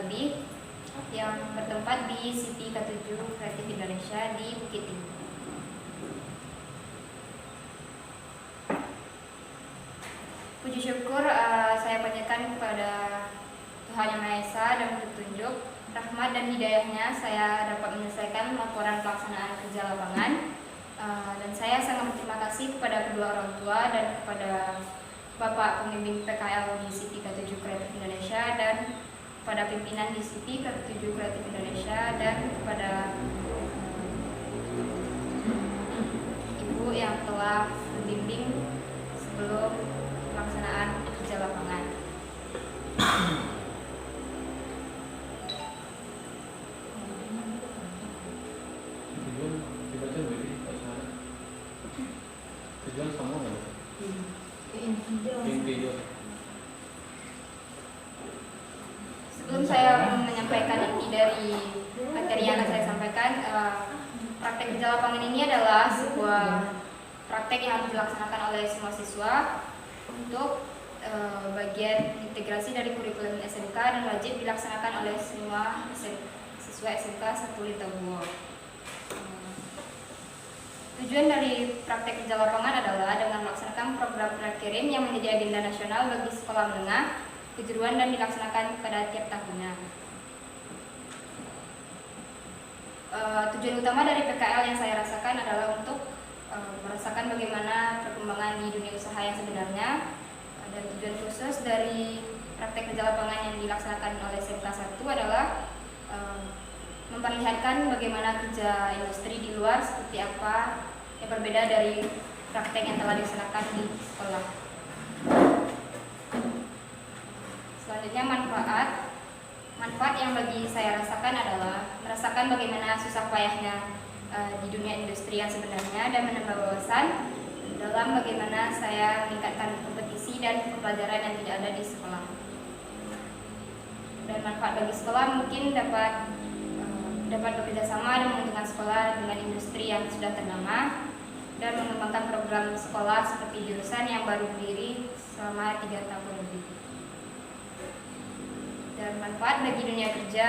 lebih yang bertempat di CV K7 Kreatif Indonesia di Bukit Tinggi. Puji syukur saya panjatkan kepada Tuhan Yang Maha Esa dan petunjuk, rahmat dan hidayahnya saya dapat menyelesaikan laporan pelaksanaan kerja lapangan. Dan saya sangat berterima kasih kepada kedua orang tua dan kepada Bapak Pembimbing PKL di CV K7 Kreatif Indonesia dan kepada pimpinan di CV K7 Kreatif Indonesia dan kepada Ibu yang telah membimbing sebelum pelaksanaan kerja lapangan. Tujuan sama nggak? Sebelum saya menyampaikan inti dari materi yang akan saya sampaikan, praktek kerja lapangan ini adalah sebuah praktek yang harus dilaksanakan oleh semua siswa untuk bagian integrasi dari kurikulum SMK dan wajib dilaksanakan oleh semua siswa SMK 1 Litabuo. Tujuan dari praktek kerja lapangan adalah dengan melaksanakan program prakirim yang menjadi agenda nasional bagi sekolah menengah, kejuruan dan dilaksanakan pada tiap tahunnya. Tujuan utama dari PKL yang saya rasakan adalah untuk merasakan bagaimana perkembangan di dunia usaha yang sebenarnya, dan tujuan khusus dari praktek kerja lapangan yang dilaksanakan oleh SMK 1 adalah memperlihatkan bagaimana kerja industri di luar seperti apa yang berbeda dari praktek yang telah dilaksanakan di sekolah. Selanjutnya manfaat yang bagi saya rasakan adalah merasakan bagaimana susah payahnya di dunia industri yang sebenarnya dan menambah wawasan dalam bagaimana saya meningkatkan kompetisi dan pelajaran yang tidak ada di sekolah. Dan manfaat bagi sekolah mungkin dapat bekerja sama dan menguntungkan sekolah dengan industri yang sudah ternama dan mengembangkan program sekolah seperti jurusan yang baru berdiri selama 3 tahun lebih. Dan manfaat bagi dunia kerja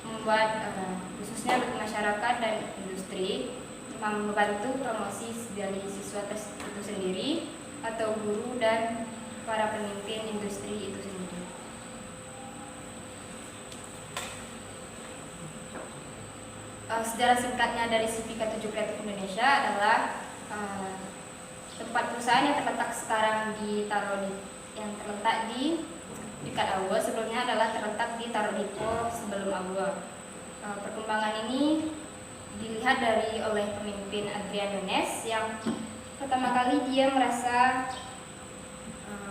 membuat khususnya bagi masyarakat dan industri membantu promosi dari siswa itu sendiri atau guru dan para pemimpin industri itu sendiri. Sejarah singkatnya dari CV K7 Kreatif Indonesia adalah tempat perusahaan yang terletak sekarang yang terletak di dekat Awa, sebelumnya adalah terletak di Tarodipo sebelum Awa. Perkembangan ini dilihat oleh pemimpin Adrian Nunes yang pertama kali dia merasa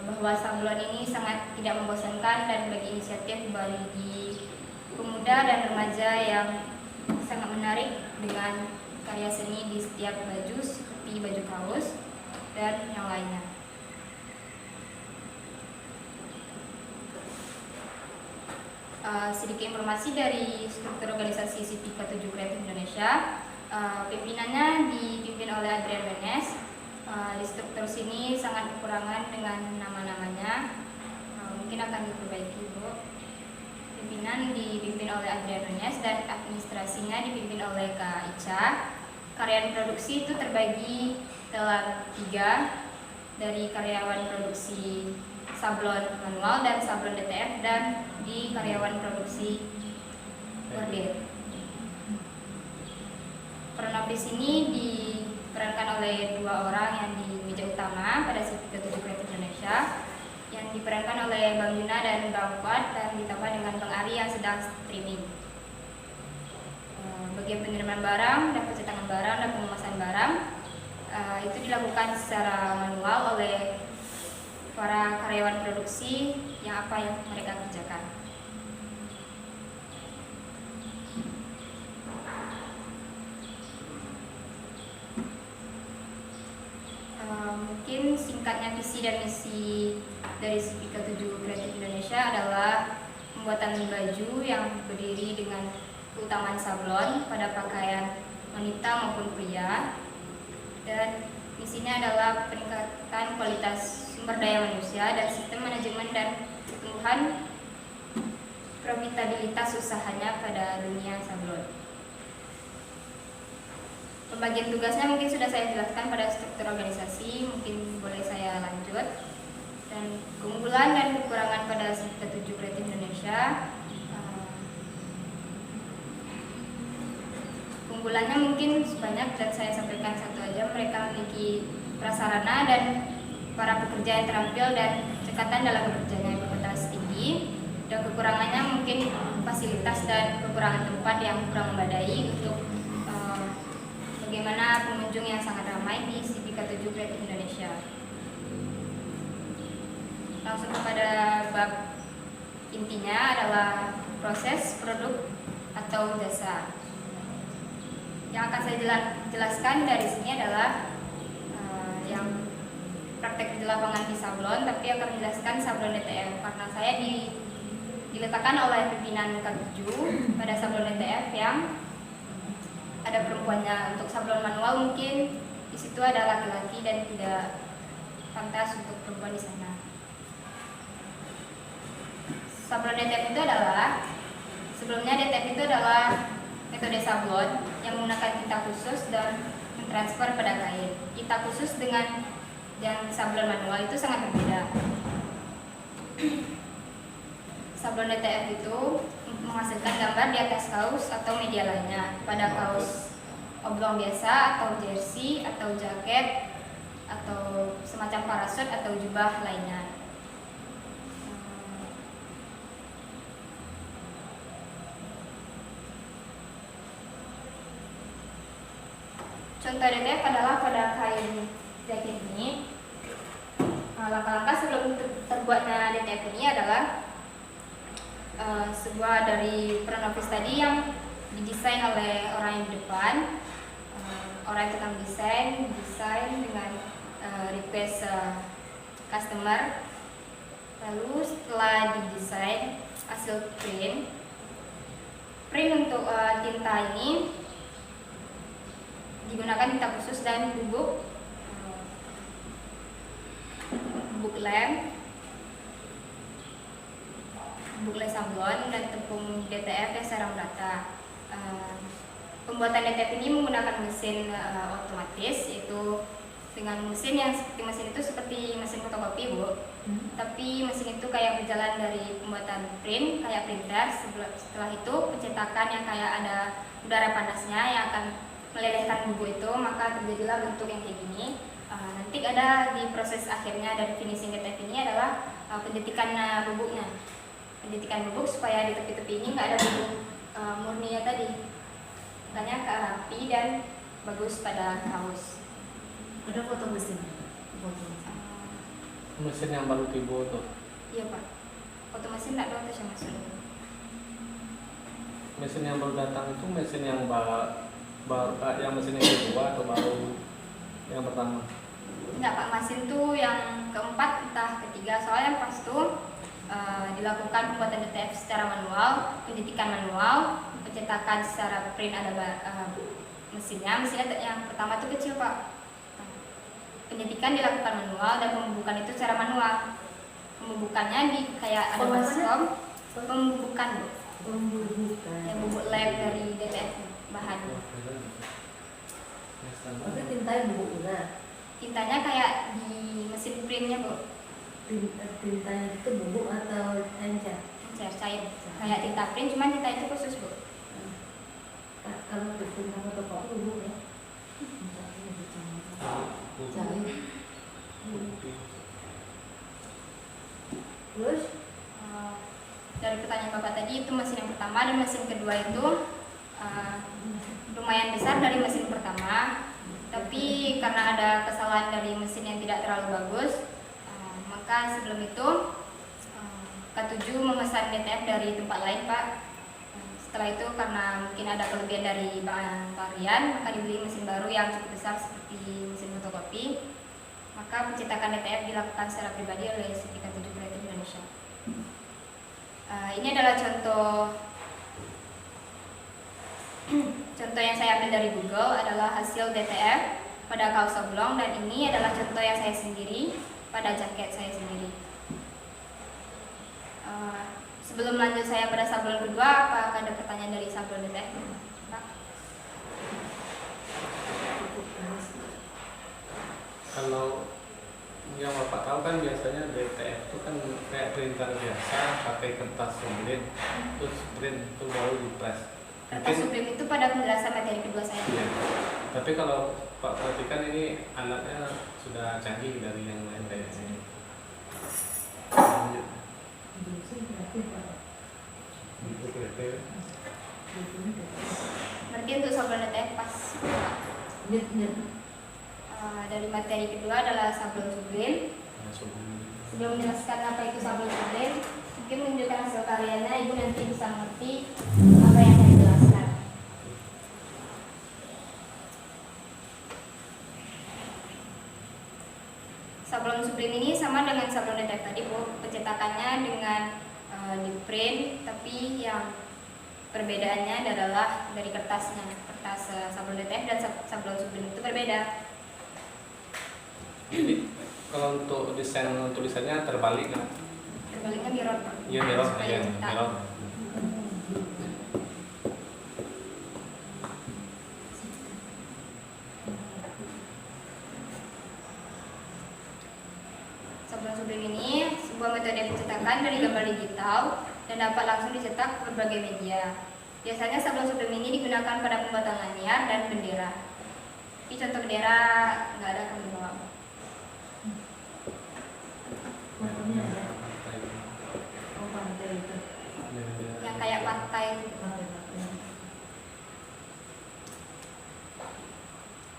bahwa sablon ini sangat tidak membosankan dan bagi inisiatif bagi pemuda dan remaja yang sangat menarik dengan karya seni di setiap baju seperti baju kaos dan yang lainnya. Sedikit informasi dari struktur organisasi CV K7 Kreatif Indonesia. Pimpinannya dipimpin oleh Adrian Nunes. Di struktur sini sangat kekurangan dengan nama-namanya, mungkin akan diperbaiki, Bu. Pimpinan dipimpin oleh Adrian Nunes dan administrasinya dipimpin oleh Kak Ica. Karyawan produksi itu terbagi dalam 3, dari karyawan produksi sablon manual dan sablon DTF dan di karyawan produksi bordir. Peran di sini diperankan oleh 2 orang yang di meja utama pada CV K7 Kreatif Indonesia, yang diperankan oleh Bang Yuna dan Bang Fuad dan ditambah dengan Bang Ari yang sedang streaming. Bagian penerimaan barang dan pencetakan barang dan pengemasan barang itu dilakukan secara manual oleh para karyawan produksi yang mereka kerjakan. Mungkin singkatnya visi dan misi dari CV K7 Kreatif Indonesia adalah pembuatan baju yang berdiri dengan keutamaan sablon pada pakaian wanita maupun pria, dan misinya adalah peningkatan kualitas sumber daya manusia dan sistem manajemen dan pertumbuhan profitabilitas usahanya pada dunia sablon. Pembagian tugasnya mungkin sudah saya jelaskan pada struktur organisasi, mungkin boleh saya lanjut. Dan keunggulan dan kekurangan pada Sindikat 7 Kreatif Indonesia. Keunggulannya mungkin banyak dan saya sampaikan satu aja. Mereka memiliki prasarana dan para pekerja yang terampil dan cekatan dalam bekerjanya yang berkualitas tinggi. Dan kekurangannya mungkin fasilitas dan kekurangan tempat yang kurang memadai untuk bagaimana pengunjung yang sangat ramai di Sindikat 7 Kreatif Indonesia. Langsung kepada bab intinya adalah proses, produk, atau jasa. Yang akan saya jelaskan dari sini adalah yang praktek di lapangan di sablon, tapi akan menjelaskan sablon DTF karena saya diletakkan oleh pimpinan K7 pada sablon DTF yang ada perempuannya. Untuk sablon manual mungkin di situ ada laki-laki dan tidak pantas untuk perempuan di sana. Sablon DTF itu adalah, sebelumnya DTF itu adalah metode sablon yang menggunakan tinta khusus dan mentransfer pada kain. Tinta khusus dengan yang sablon manual itu sangat berbeda. Sablon DTF itu menghasilkan gambar di atas kaos atau media lainnya, pada kaos oblong biasa atau jersey atau jaket atau semacam parasut atau jubah lainnya. Contoh DTF adalah pada kain jaket ini. Langkah-langkah sebelum terbuatnya DTF ini adalah sebuah dari kronologis tadi yang didesain oleh orang yang di depan, orang yang tukang desain dengan request customer. Lalu setelah didesain hasil print untuk tinta ini digunakan tinta khusus dan bubuk lem sablon dan tepung DTF yang secara merata. Pembuatan DTF ini menggunakan mesin otomatis, yaitu dengan mesin yang seperti mesin fotokopi, Bu. Tapi mesin itu kayak berjalan dari pembuatan print kayak printer. Setelah itu pencetakan yang kayak ada udara panasnya yang akan melelehkan bubuk itu, maka terjadilah bentuk yang kayak gini. Nanti ada di proses akhirnya dari finishing DTF ini adalah penjetikan bubuknya. Penjetikan bubuk supaya di tepi-tepi ini nggak ada bubuk murninya tadi. Makanya rapi dan bagus pada kaos. Ada foto mesin? Mesin yang baru tiba tuh. Iya, Pak. Foto mesin nggak ada yang masuk. Mesin yang baru datang itu mesin yang yang mesin yang kedua atau baru yang pertama? Enggak, Pak, mesin tuh yang keempat entah ketiga, soalnya pas tuh dilakukan pembuatan DTF secara manual, penjetikan manual, pencetakan secara print ada mesinnya yang pertama tuh kecil, Pak. Penyetikan dilakukan manual dan pembubukan itu secara manual. Pembubukannya di kayak ada baskom, pembubukan, Bu. Yang bubuk lem dari DTF bahannya. Tapi tintanya bubuknya. Tintanya kayak di mesin printnya, Bu. Tintanya itu bubuk atau encer? Encer, cair. Kayak tinta print, cuman tinta itu khusus, Bu. Kalau tinta fotokopi bubuk ya. Terus dari pertanyaan Bapak tadi, itu mesin yang pertama dan mesin kedua itu lumayan besar dari mesin pertama, tapi karena ada kesalahan dari mesin yang tidak terlalu bagus, maka sebelum itu K7 memesan DTF dari tempat lain, Pak. Setelah itu karena mungkin ada kelebihan dari bahan varian, maka dibeli mesin baru yang cukup besar seperti mesin fotokopi. Maka pencetakan DTF dilakukan secara pribadi oleh Sindikat 7 Kreatif Indonesia. Ini adalah contoh yang saya ambil dari Google adalah hasil DTF pada kaos oblong, dan ini adalah contoh yang saya sendiri pada jaket saya sendiri. Sebelum lanjut saya pada sablon kedua, apakah ada pertanyaan dari sablon DTF? Pak? Kalau yang Bapak tahu kan biasanya DTF itu kan kayak printer biasa pakai kertas sublim, terus print itu baru di press. Kertas sublim itu pada penjelasan materi kedua saya. Iya. Tapi kalau Pak perhatikan ini alatnya sudah canggih dari yang lain kayaknya. Lanjut. Itu kreatif. Berarti untuk sablon DTF pas. Dari materi kedua adalah sablon sublim. Sebelum menjelaskan apa itu sablon sublim, mungkin menunjukkan hasil karyanya, ibu nanti bisa mengerti apa yang saya jelaskan. Sablon sublim ini sama dengan sablon DTF tadi, Bu. Pencetakannya dengan di print, tapi yang perbedaannya adalah dari kertasnya. Kertas sablon DTF dan sablon sublim itu berbeda. Jadi kalau untuk desain tulisannya terbalik kan? Terbaliknya mirror. Iya mirror, Supaya iya cetak. mirror. Sablon sublim ini sebuah metode pencetakan dari gambar digital dan dapat langsung dicetak ke berbagai media. Biasanya sablon sublim ini digunakan pada pembuatan lanyar dan bendera. Ini contoh bendera nggak ada kan di bawah. Warnanya ada. Oh, pantai itu. Yang kayak partai itu.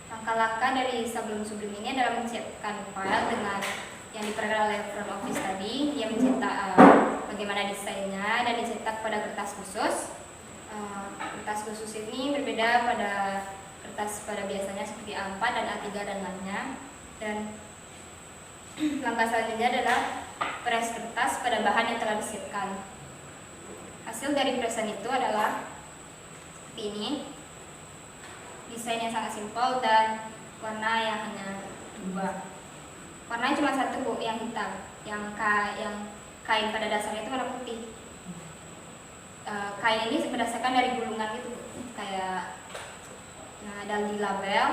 Langkah-langkah dari sablon sublim ini adalah mencetakkan file dengan yang diperoleh oleh front office tadi. Dia mencetak bagaimana desainnya dan dicetak pada kertas khusus. Kertas khusus ini berbeda pada kertas pada biasanya seperti A4 dan A3 dan lainnya. Dan langkah selanjutnya adalah press kertas pada bahan yang telah disiapkan. Hasil dari presan itu adalah seperti ini. Desain yang sangat simpel dan warna yang hanya 2. Warnanya cuma 1, Bu, yang hitam. Yang kain pada dasarnya itu warna putih. Kain ini berdasarkan dari gulungan gitu, kayak ada di label.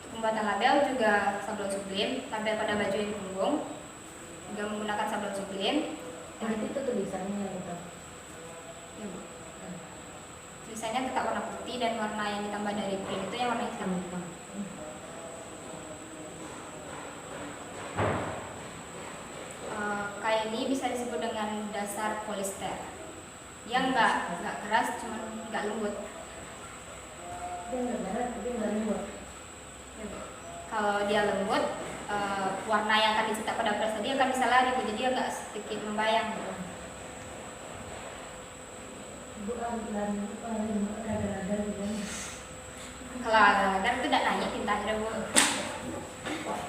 Pembuatan label juga sablon sublim, label pada baju yang punggung juga menggunakan sablon sublim. Nah, itu tulisannya gitu. Ya, Bu. Tulisannya tetap warna putih dan warna yang ditambah dari print itu yang warna hitam. Kain ini bisa disebut dengan dasar polister. Dia nggak keras, cuma nggak lembut. Dia nggak berat, tapi nggak lembut. Kalau dia lembut, warna yang akan dicetak pada press tadi akan bisa lari, jadi dia agak sedikit membayang. Bukan radar-radar gitu. Kalau agar itu tidak naik tintanya, Bu.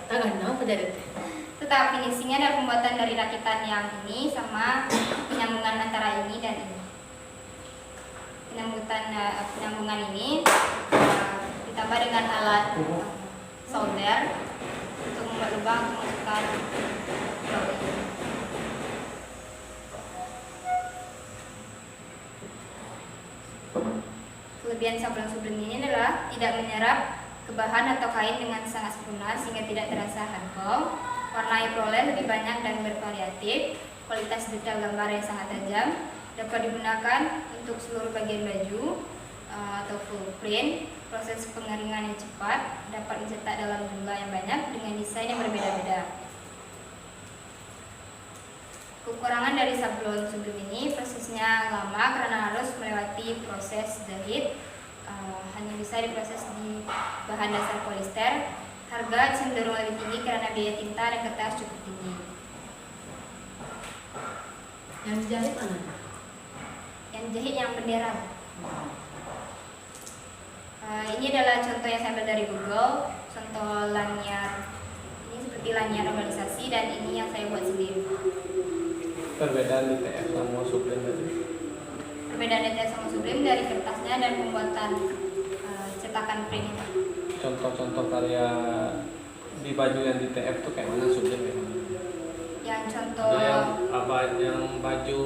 Tangan apa dari itu? Tetap finishingnya ada pembuatan dari rakitan yang ini sama penyambungan antara ini dan ini. Penyambungan ini ditambah dengan alat solder untuk membuat lubang untuk memasukkan blok ini. Kelebihan sablon sublim ini adalah tidak menyerap ke bahan atau kain dengan sangat sempurna sehingga tidak terasa hargong. Warna yang diperoleh lebih banyak dan bervariatif. Kualitas detail gambar yang sangat tajam. Dapat digunakan untuk seluruh bagian baju atau full print. Proses pengeringan yang cepat, dapat dicetak dalam jumlah yang banyak dengan desain yang berbeda-beda. Kekurangan dari sablon sublim ini prosesnya lama karena harus melewati proses jahit. Hanya bisa diproses di bahan dasar polister. Harga cenderung lebih tinggi karena biaya tinta dan kertas cukup tinggi. Yang dijahit mana? Yang jahit yang bendera. Ini adalah contoh yang saya ambil dari Google. Contoh lanyar. Ini seperti lanyar normalisasi dan ini yang saya buat sendiri. Perbedaan DTF sama sublim tadi? Perbedaan DTF sama sublim dari kertasnya dan pembuatan cetakan print. Contoh-contoh karya di baju yang DTF tuh kayak mana, sublim kayak mana? Yang Ada contoh yang apa yang baju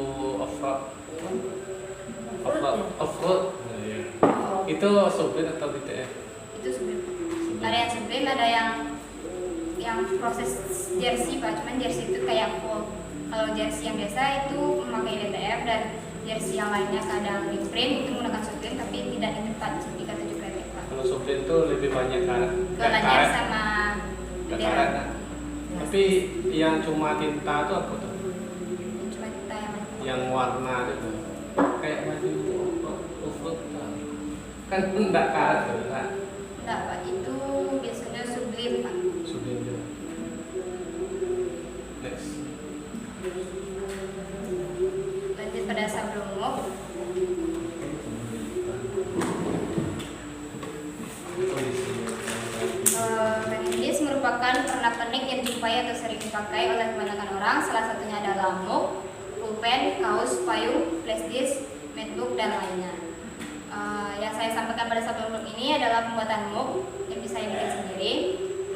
off-road. Nah, iya. Itu Sublin atau BTF? itu Sublin. Ada yang Sublin, ada yang proses jersey Pak. Cuman jersey itu kayak full. Kalau jersey yang biasa itu memakai DTF, dan jersey yang lainnya kadang di print itu menggunakan Sublin tapi tidak di tempat Sertifikat 7 Kreatif Pak. Kalau Sublin itu lebih banyak karet. Ke lanyar sama bendera. Tapi yang cuma tinta itu apa tuh? Cuma kita yang Yang warna itu kayak baju off-road kan enggak karet tuh kan? enggak Pak, itu biasanya Sublin Pak. Sublin juga. Next. Lanjut pada sablon mop. Penulis merupakan pernak-pernik yang dijumpai atau sering dipakai oleh kebanyakan orang. Salah satunya adalah mop, pulpen, kaos, payung, flash disk, matbook, dan lainnya. Yang saya sampaikan pada sablon mop ini adalah pembuatan mop yang bisa saya bikin sendiri.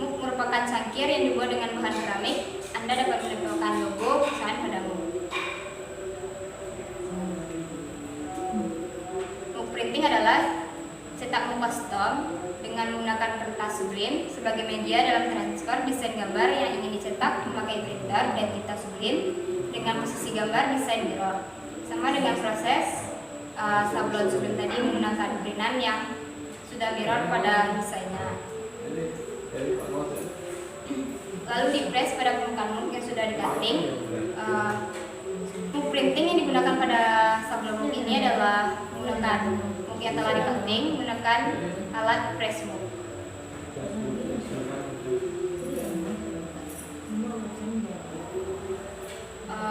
Mop merupakan cangkir yang dibuat dengan bahan keramik. Anda dapat menempelkan logo perusahaan pada mop. Mop printing adalah cetak mop custom dengan menggunakan kertas Sublin sebagai media dalam transfer desain gambar yang ingin dicetak memakai printer dan tinta Sublin dengan posisi gambar desain mirror. Sama dengan proses sablon Sublin tadi menggunakan printan yang sudah mirror pada desainnya. Lalu di press pada permukaan mop yang sudah di-cutting. Mop printing yang digunakan pada sablon mop ini adalah menggunakan mop yang telah di-cutting menggunakan alat press mop.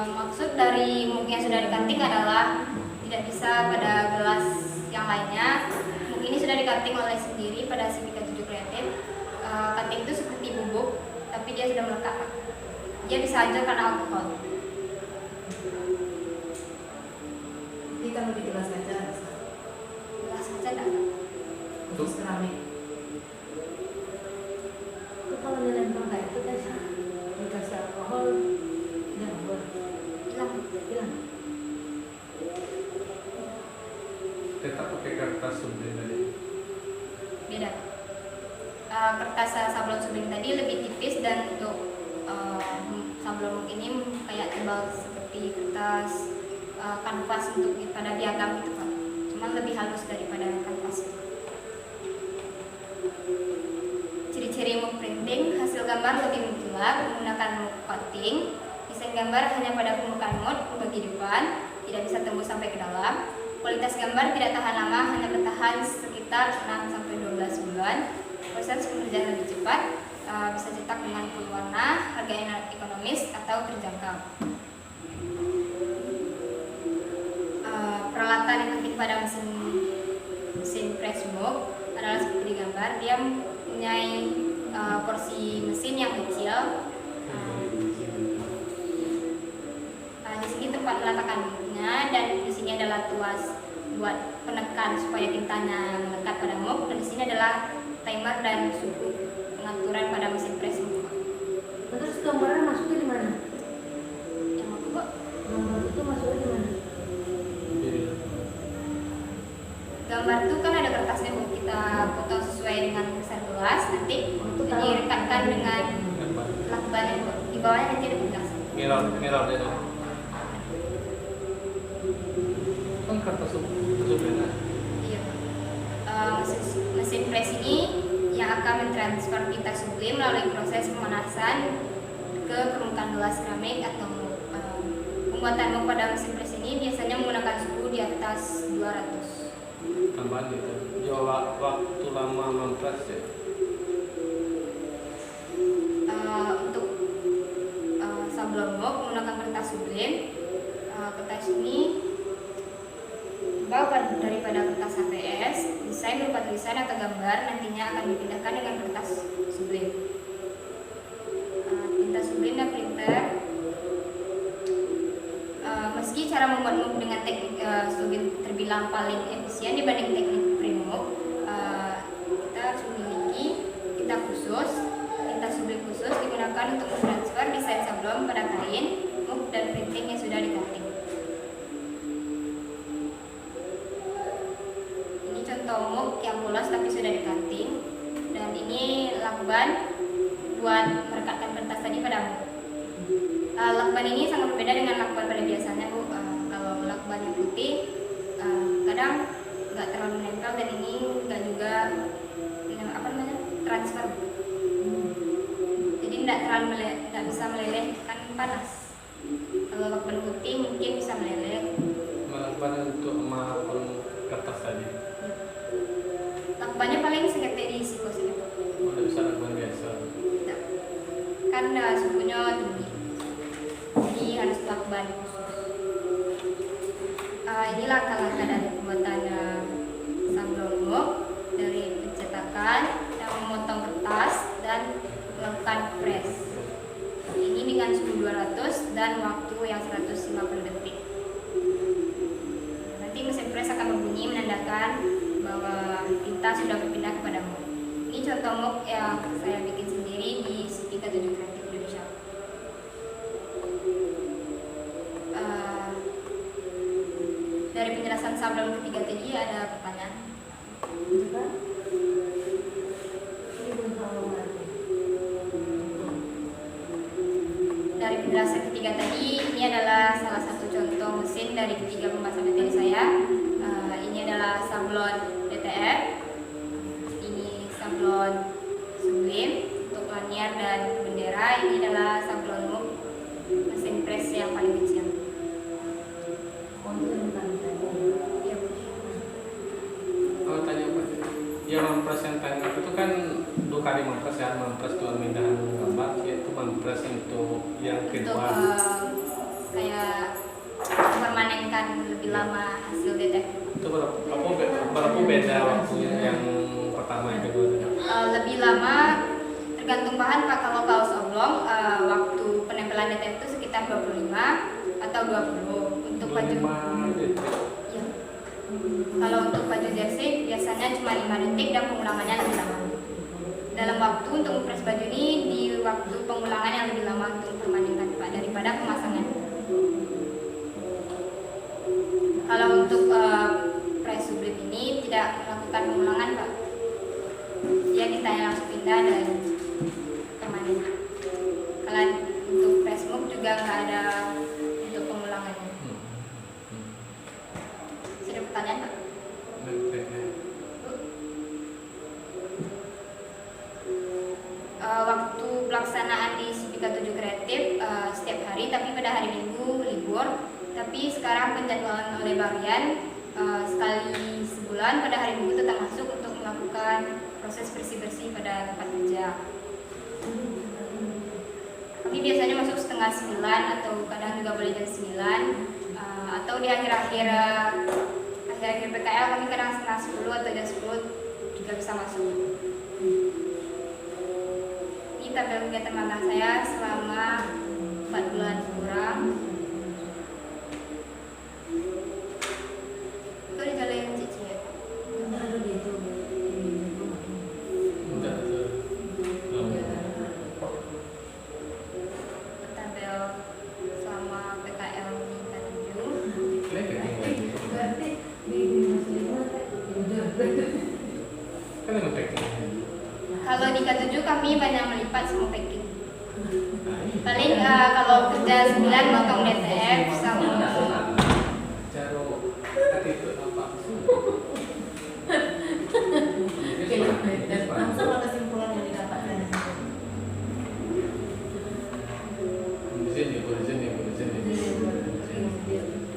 Maksud dari mop yang sudah di-cutting adalah tidak bisa pada gelas yang lainnya. Mop ini sudah di-cutting oleh sendiri pada Sertifikat 7 Kreatif. Cutting itu seperti bubuk, tapi dia sudah melekat. Dia bisa hancur karena alkohol. Jadi kalau di gelas kaca bisa. Gelas saja enggak. Terus keramik. Itu kalau nilai kayak itu kan dikasih alkohol nggak boleh hilang. Tetap pakai kertas Sublin tadi. Beda. Kertas sablon Sublin tadi lebih tipis, dan untuk sablon ini kayak tebal seperti kertas kanvas untuk pada piagam gitu Pak. Cuman lebih halus daripada kanvas. Ciri-ciri mop printing: hasil gambar lebih mengkilap menggunakan mop coating. Desain gambar hanya pada permukaan mop bagi depan, tidak bisa tembus sampai ke dalam. Kualitas gambar tidak tahan lama, hanya bertahan sekitar 6-12 bulan. Proses pengerjaan lebih cepat, bisa cetak dengan full warna, harga yang ekonomis atau terjangkau. Peralatan yang penting pada mesin press mop adalah seperti di gambar. Dia mempunyai porsi mesin yang kecil. Di sini tempat meletakkan mopnya, dan di sini adalah tuas buat penekan supaya tintanya melekat pada mop, dan di sini adalah timer dan suhu pengaturan pada mesin press mop. Terus gambarnya masuknya di mana? Yang apa Bu? Gambar itu masuknya di mana? Gambar itu kan ada kertasnya Bu, kita potong sesuai dengan besar gelas, nanti direkatkan dengan lakban yang di bawahnya nanti ada bekas. Mirror itu. Kan kertas Sublin. Iya. Mesin press ini yang akan mentransfer tinta Sublin melalui proses pemanasan ke permukaan gelas keramik atau pembuatan mop pada mesin press ini biasanya menggunakan suhu di atas 200. Tambahan itu. Jawab waktu lama mempres ya. Untuk sablon mop menggunakan kertas Sublin. Kertas ini tebal daripada kertas HPS. Desain berupa tulisan atau gambar nantinya akan dipindahkan dengan kertas Sublin. Tinta Sublin dan printer. Meski cara membuat mop dengan teknik Sublin terbilang paling efisien dibanding teknik print mop, kita harus memiliki tinta Sublin khusus khusus digunakan untuk mentransfer desain sablon pada kain, muk, dan printing yang sudah di-cutting. Ini contoh muk yang polos tapi sudah di-cutting, dan ini lakban buat merekatkan kertas tadi pada muk. Lakban ini sangat berbeda dengan lakban pada biasanya, Bu. Kalau lakban yang putih kadang nggak terlalu menempel, dan ini nggak juga transfer, jadi nggak bisa meleleh kan panas. Kalau lakban putih mungkin bisa meleleh. Lakban untuk maupun kertas tadi. Lakbannya paling seketek diisi kok sih. Udah bisa lakban biasa. Kan suhunya tinggi, jadi harus lakban. Ini langkah-langkah dari pembuatan sablon muk, dari pencetakan, memotong kertas, dan melakukan press. Ini dengan suhu 200 dan waktu yang 150 detik. Nanti mesin press akan berbunyi menandakan bahwa tinta sudah berpindah kepada muk. Ini contoh muk yang saya bikin sendiri di Cipika 7 Kreatif Indonesia. Dari penjelasan sablon ketiga tadi ada pertanyaan? Juga ini belum tahu lagi. Dari penjelasan ketiga tadi, ini adalah salah satu contoh mesin dari ketiga pembahasan materi saya. Ini adalah sablon DTF, ini sablon sublim untuk lanyar dan bendera, ini adalah sablon muk, mesin press yang paling kecil. Ya, Bu. Kalau tanya apa? Ya mempres yang tanya itu kan 2 kali mempres ya, mempres untuk pemindahan gambar, yaitu mempres untuk yang Untuk kedua. kayak mempermanenkan lebih lama hasil DTF. Itu berapa beda waktunya yang pertama yang kedua? Lebih lama tergantung bahan Pak. Kalau kaos oblong waktu penempelan DTF itu sekitar 25 atau 20. Untuk baju 25 detik. ya. Kalau untuk baju jersey biasanya cuma 5 detik dan pengulangannya lebih lama. Dalam waktu untuk mempres baju ini di waktu pengulangan yang lebih lama untuk mempermanenkan Pak daripada pemasangan. Kalau untuk press sublim ini tidak melakukan pengulangan Pak. Dia ditanya langsung pindah dan permanen. Kalau untuk press muk juga nggak ada untuk pengulangannya. Sudah pertanyaan Pak? Waktu pelaksanaan di Cipika 7 Kreatif setiap hari, tapi pada hari Minggu libur. Tapi sekarang penjadwalan oleh Barian sekali sebulan pada hari Minggu tetap masuk untuk melakukan proses bersih-bersih pada tempat kerja. Kami biasanya masuk setengah 9 atau kadang juga boleh jam 9, atau di akhir-akhir PKL kami kadang setengah 10 atau jam 10 juga bisa masuk. Ini tabel kegiatan magang saya selama 4 bulan kurang. Itu dijalanin Cici ya? Ada di itu. Enggak. Tabel selama PKL di K7. Berarti di muslimah Kan yang packing. Kalau di K7 kami banyak melipat sama packing. Paling kalau kerja 9 motong DTF sama Caro tadi itu apa? langsung apa kesimpulan yang didapatkan?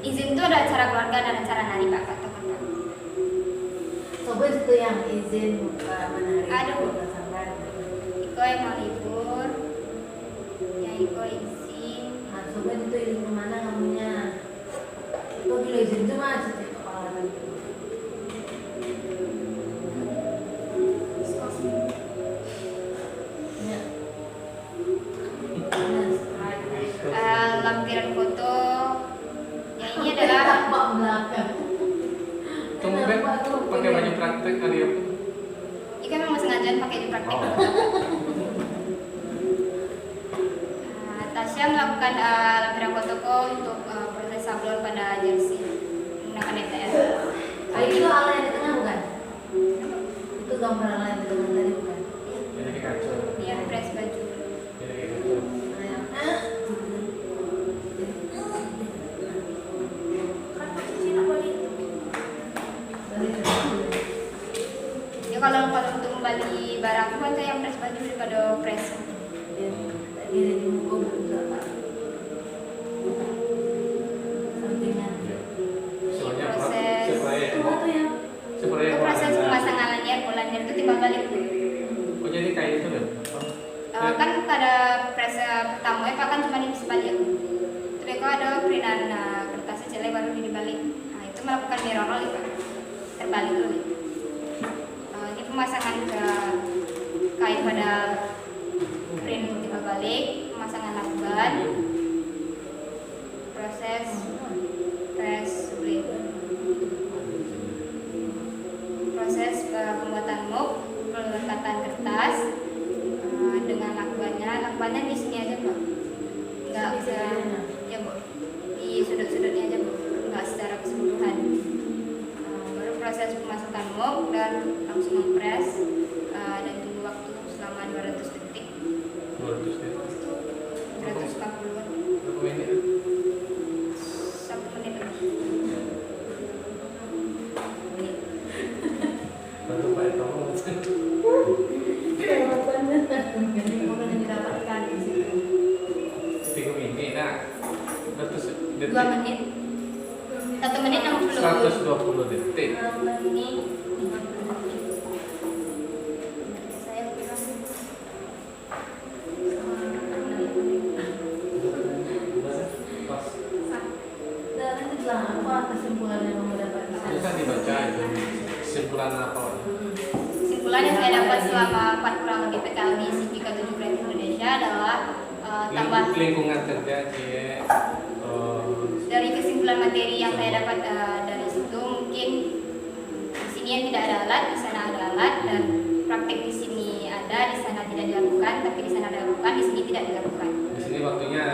izin itu ada acara keluarga dan acara nari Pak katakan Pak. Coba itu yang izin menarik. Ada, Bu. berdasarkan. Iko yang mau libur, yang Iko izin. Nah, coba itu izin kemana kamunya? Itu bila izin itu mah setiap kepala itu. Ya. Lampiran foto yang ini adalah tampak belakang. Tumben pakai baju praktek hari apa? ini kan memang sengaja pakai di praktek. Oh. Indonesia melakukan lampiran protoko untuk proses sablon pada jersey menggunakan ETR. Itu ala yang di tengah bukan? Itu gambar ala yang di tengah tadi bukan? Jadi kayak kacau. Dia press baju. Jadi kayak kacau. Kan posisi nak balik. Ya kalau untuk kembali barang itu banyak yang press baju daripada press. Tadi di muka berusaha Pak. Sampingan. Soalnya Proses- supaya Itu tuh yang supaya Itu proses pemasangan lanyard itu timbal balik. Oh jadi kayak itu deh. Kan pada press pertama itu kan cuma ini sebalik. Tapi kalau ada printan kertasnya jelek baru dibalik. Nah itu melakukan mirror roll itu terbalik dulu. Ini pemasangan ke kain pada print timbal balik, pemasangan lakban, proses press sublim, proses pembuatan mop, pelekatan kertas dengan lakbannya di sini aja Pak, nggak bisa ya Bu, di sudut-sudutnya aja Bu, nggak secara keseluruhan. Baru proses pemasukan mop dan langsung mempres dan tunggu waktu selama 200 detik, 200 ya. 240 Berapa menit? 1 menit lebih. Bantu Pak tolong. jadi bukan yang didapatkan di situ. 3 menit. Nah, 200 detik. 2 menit 1 menit 60 120 detik. ini saya kurang Pas. Dan itu bilang apa kesimpulan yang mau dapatkan? Bisa dibaca itu kesimpulan apa? kesimpulan yang saya dapat selama 4 kurang lebih PKL di Sindika 7 Kreatif Indonesia adalah tambah Lingkungan kerja dari kesimpulan materi yang saya dapat dari situ, mungkin di sini yang tidak ada alat, di sana ada alat, dan praktek di sini ada, di sana tidak dilakukan, tapi di sana dilakukan, di sini tidak dilakukan. di sini waktunya